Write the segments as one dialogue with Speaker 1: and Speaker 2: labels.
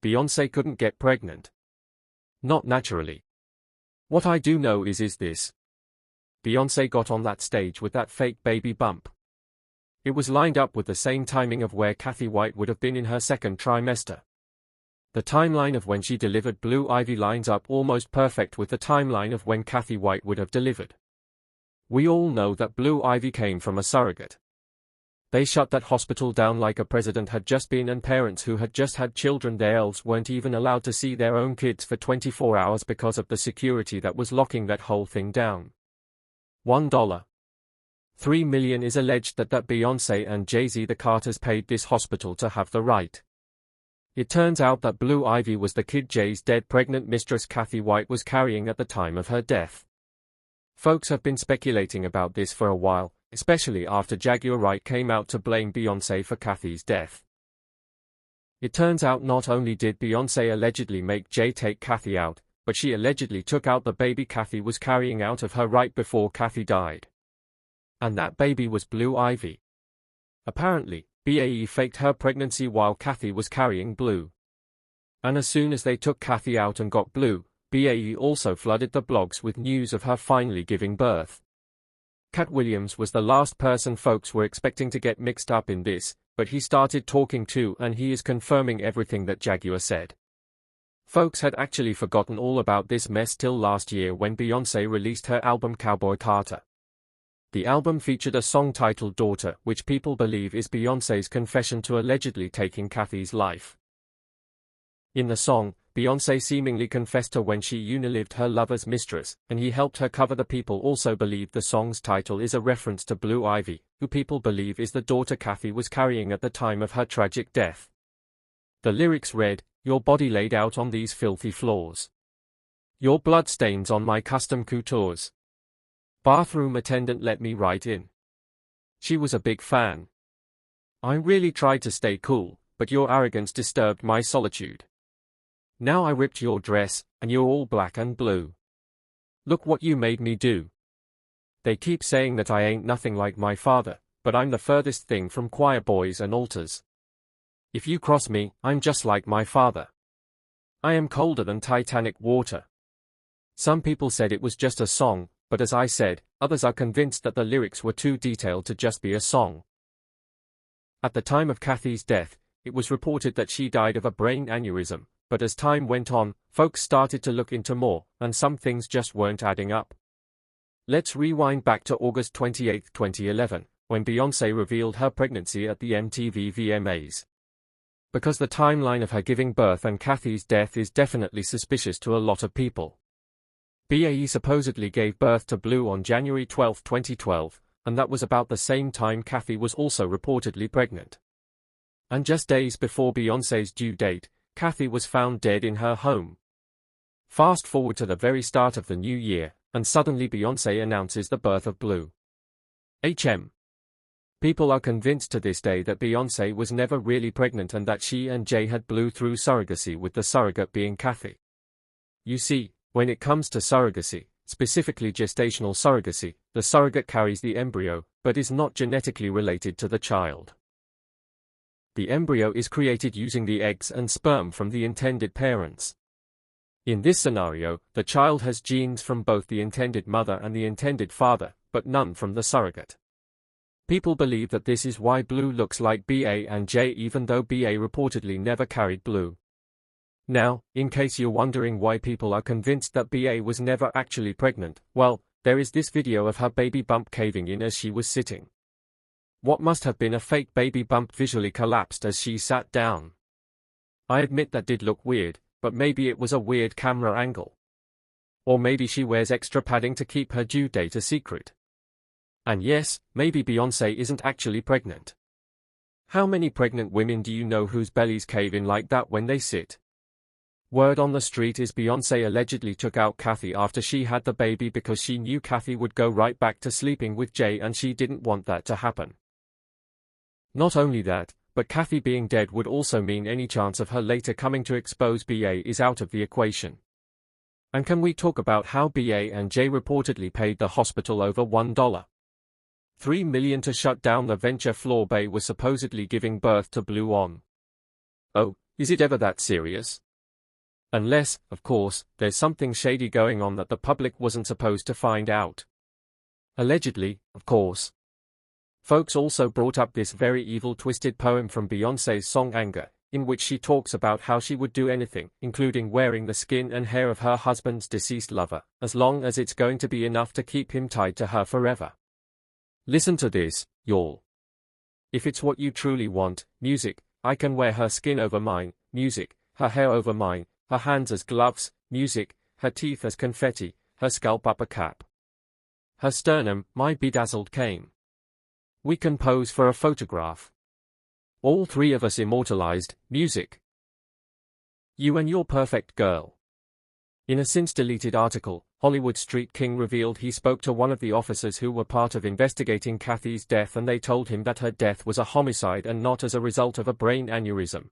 Speaker 1: Beyonce couldn't get pregnant. Not naturally. What I do know is this. Beyonce got on that stage with that fake baby bump. It was lined up with the same timing of where Cathy White would have been in her second trimester. The timeline of when she delivered Blue Ivy lines up almost perfect with the timeline of when Cathy White would have delivered. We all know that Blue Ivy came from a surrogate. They shut that hospital down like a president had just been, and parents who had just had children themselves weren't even allowed to see their own kids for 24 hours because of the security that was locking that whole thing down. $1.3 million is alleged that Beyonce and Jay-Z the Carters paid this hospital to have the right. It turns out that Blue Ivy was the kid Jay's dead pregnant mistress Cathy White was carrying at the time of her death. Folks have been speculating about this for a while, especially after Jaguar Wright came out to blame Beyonce for Cathy's death. It turns out not only did Beyonce allegedly make Jay take Cathy out, but she allegedly took out the baby Cathy was carrying out of her right before Cathy died. And that baby was Blue Ivy. Apparently, BAE faked her pregnancy while Cathy was carrying Blue. And as soon as they took Cathy out and got Blue, BAE also flooded the blogs with news of her finally giving birth. Katt Williams was the last person folks were expecting to get mixed up in this, but he started talking too, and he is confirming everything that Jaguar said. Folks had actually forgotten all about this mess till last year when Beyonce released her album Cowboy Carter. The album featured a song titled Daughter, which people believe is Beyonce's confession to allegedly taking Cathy's life. In the song, Beyonce seemingly confessed to when she unalived her lover's mistress, and he helped her cover. The people also believe the song's title is a reference to Blue Ivy, who people believe is the daughter Cathy was carrying at the time of her tragic death. The lyrics read, "Your body laid out on these filthy floors. Your blood stains on my custom coutures. Bathroom attendant let me right in." She was a big fan. "I really tried to stay cool, but your arrogance disturbed my solitude. Now I ripped your dress, and you're all black and blue. Look what you made me do. They keep saying that I ain't nothing like my father, but I'm the furthest thing from choir boys and altars. If you cross me, I'm just like my father. I am colder than Titanic water." Some people said it was just a song, but as I said, others are convinced that the lyrics were too detailed to just be a song. At the time of Cathy's death, it was reported that she died of a brain aneurysm, but as time went on, folks started to look into more, and some things just weren't adding up. Let's rewind back to August 28, 2011, when Beyonce revealed her pregnancy at the MTV VMAs. Because the timeline of her giving birth and Cathy's death is definitely suspicious to a lot of people. BAE supposedly gave birth to Blue on January 12, 2012, and that was about the same time Cathy was also reportedly pregnant. And just days before Beyonce's due date, Cathy was found dead in her home. Fast forward to the very start of the new year, and suddenly Beyonce announces the birth of Blue. People are convinced to this day that Beyonce was never really pregnant and that she and Jay had Blue through surrogacy, with the surrogate being Cathy. You see, when it comes to surrogacy, specifically gestational surrogacy, the surrogate carries the embryo, but is not genetically related to the child. The embryo is created using the eggs and sperm from the intended parents. In this scenario, the child has genes from both the intended mother and the intended father, but none from the surrogate. People believe that this is why Blue looks like BA and Jay, even though BA reportedly never carried Blue. Now, in case you're wondering why people are convinced that BA was never actually pregnant, well, there is this video of her baby bump caving in as she was sitting. What must have been a fake baby bump visually collapsed as she sat down. I admit that did look weird, but maybe it was a weird camera angle. Or maybe she wears extra padding to keep her due date a secret. And yes, maybe Beyonce isn't actually pregnant. How many pregnant women do you know whose bellies cave in like that when they sit? Word on the street is Beyonce allegedly took out Cathy after she had the baby because she knew Cathy would go right back to sleeping with Jay and she didn't want that to happen. Not only that, but Cathy being dead would also mean any chance of her later coming to expose BA is out of the equation. And can we talk about how BA and Jay reportedly paid the hospital over $1.3 million to shut down the venture floor Bay was supposedly giving birth to Blue on? Oh, Is it ever that serious? Unless, of course, there's something shady going on that the public wasn't supposed to find out. Allegedly, of course. Folks also brought up this very evil twisted poem from Beyonce's song Anger, in which she talks about how she would do anything, including wearing the skin and hair of her husband's deceased lover, as long as it's going to be enough to keep him tied to her forever. Listen to this, y'all. If it's what you truly want, music, I can wear her skin over mine, music, her hair over mine, her hands as gloves, music, her teeth as confetti, her scalp up a cap. Her sternum, my bedazzled cane. We can pose for a photograph. All three of us immortalized, music. You and your perfect girl. In a since-deleted article, Hollywood Street King revealed he spoke to one of the officers who were part of investigating Cathy's death, and they told him that her death was a homicide and not as a result of a brain aneurysm.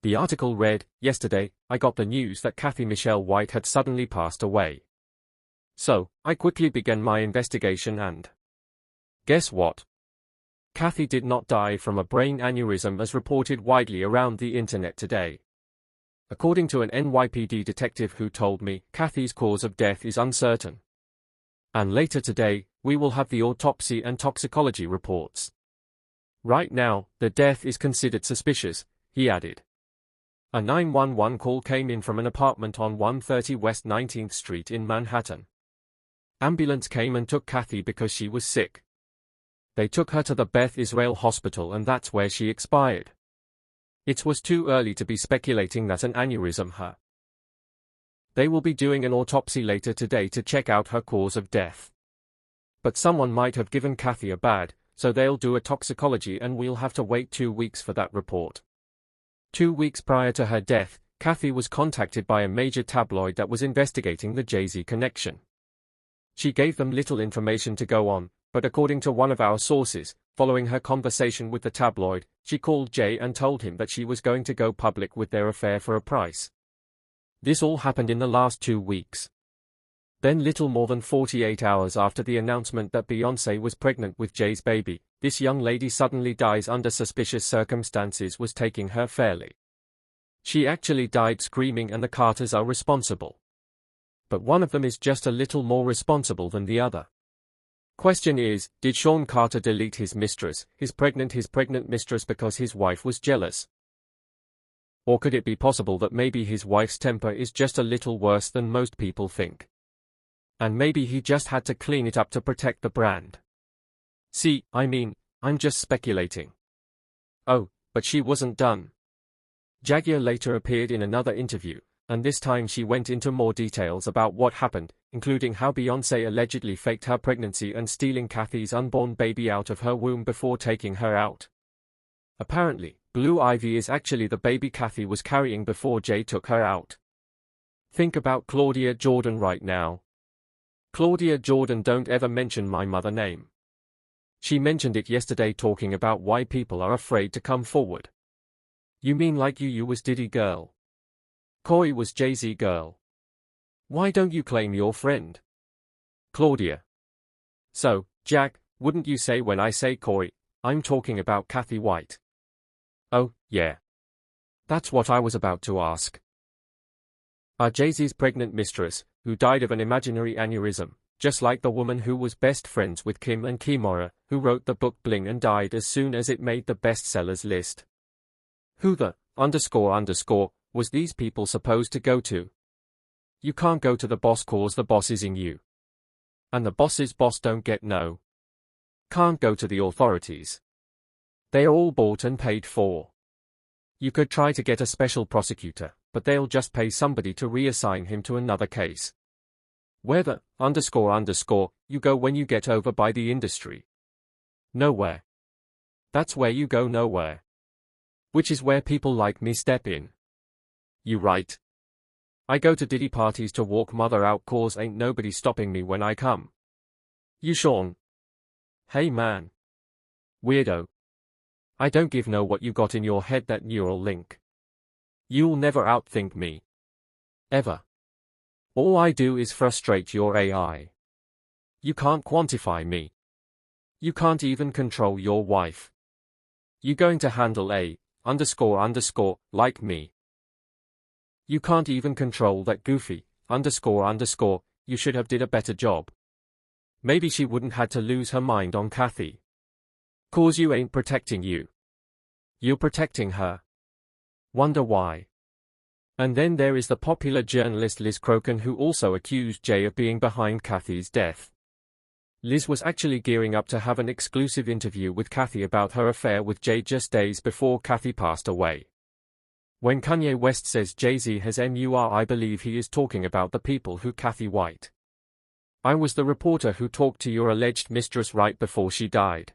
Speaker 1: The article read, "Yesterday, I got the news that Cathy Michelle White had suddenly passed away. So, I quickly began my investigation and guess what? Cathy did not die from a brain aneurysm as reported widely around the internet today. According to an NYPD detective who told me, Cathy's cause of death is uncertain. And later today, we will have the autopsy and toxicology reports. Right now, the death is considered suspicious," he added. A 911 call came in from an apartment on 130 West 19th Street in Manhattan. Ambulance came and took Cathy because she was sick. They took her to the Beth Israel Hospital and that's where she expired. It was too early to be speculating that an aneurysm her. They will be doing an autopsy later today to check out her cause of death. But someone might have given Cathy a bad, so they'll do a toxicology and we'll have to wait 2 weeks for that report. 2 weeks prior to her death, Cathy was contacted by a major tabloid that was investigating the Jay-Z connection. She gave them little information to go on, but according to one of our sources, following her conversation with the tabloid, she called Jay and told him that she was going to go public with their affair for a price. This all happened in the last 2 weeks. Then little more than 48 hours after the announcement that Beyonce was pregnant with Jay's baby, this young lady suddenly dies under suspicious circumstances was taking her fairly. She actually died screaming and the Carters are responsible. But one of them is just a little more responsible than the other. Question is, did Sean Carter delete his mistress, his pregnant mistress because his wife was jealous? Or could it be possible that maybe his wife's temper is just a little worse than most people think? And maybe he just had to clean it up to protect the brand. See, I'm just speculating. Oh, but she wasn't done. Jaguar later appeared in another interview, and this time she went into more details about what happened, including how Beyonce allegedly faked her pregnancy and stealing Cathy's unborn baby out of her womb before taking her out. Apparently, Blue Ivy is actually the baby Cathy was carrying before Jay took her out. Think about Claudia Jordan right now. Claudia Jordan don't ever mention my mother name. She mentioned it yesterday talking about why people are afraid to come forward. You mean like you was Diddy girl? Koi was Jay-Z girl. Why don't you claim your friend? Claudia. So, Jack, wouldn't you say when I say Koi, I'm talking about Cathy White? Oh, yeah. That's what I was about to ask. Jay-Z's pregnant mistress, who died of an imaginary aneurysm, just like the woman who was best friends with Kim and Kimora, who wrote the book Bling and died as soon as it made the bestsellers list. Who the __ was these people supposed to go to? You can't go to the boss cause the boss is in you. And the boss's boss don't get no. Can't go to the authorities. They're all bought and paid for. You could try to get a special prosecutor, but they'll just pay somebody to reassign him to another case. Where the __ you go when you get over by the industry? Nowhere. That's where you go nowhere. Which is where people like me step in. You right. I go to Diddy parties to walk mother out cause ain't nobody stopping me when I come. You Sean. Hey man. Weirdo. I don't give no what you got in your head that neural link. You'll never outthink me. Ever. All I do is frustrate your AI. You can't quantify me. You can't even control your wife. You going to handle a like me. You can't even control that goofy, you should have did a better job. Maybe she wouldn't had to lose her mind on Cathy. 'Cause you ain't protecting you. You're protecting her. Wonder why. And then there is the popular journalist Liz Crokin, who also accused Jay of being behind Cathy's death. Liz was actually gearing up to have an exclusive interview with Cathy about her affair with Jay just days before Cathy passed away. When Kanye West says Jay-Z has MUR, I believe he is talking about the people who Cathy White. I was the reporter who talked to your alleged mistress right before she died.